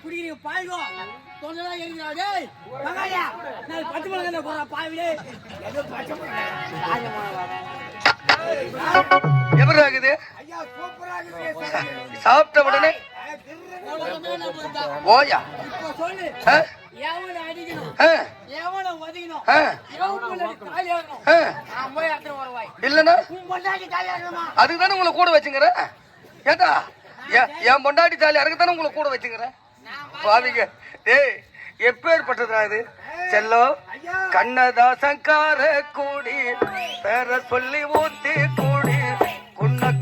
குடிக்கிறீங்க பாய்கோ தொண்டலாம் எரிக்கிறா டேய் மகாயா நான் 10 மணி நேரம் போறா பாவிலே ஏதோ பச்சை எப்படி இருக்குது ஐயா சூப்பரா இருக்குது சாப்பிட்ட உடனே ஓயா இப்போ சொல்லு எவனை அடிக்கணும் எவனை ஒதுக்கணும் எவனை காலி ஆகணும் நான் போய் அத்தனை வருவாய் இல்லன்னா உன் பொண்டாட்டி காலி ஆகணுமா அதுக்கு தானே உங்களை கூட வச்சுக்கிறேன் ஏட்டா என் பொண்டாட்டி தாலி அதுக்கு தானே உங்களை கூட வச்சுக்கிறேன் பாவிங்க ஏய் எப்பேற்பட்டதா இது செல்லம் கண்ணதாசங்கார கூடி பேர சொல்லி ஊத்தி கூடி குன்ன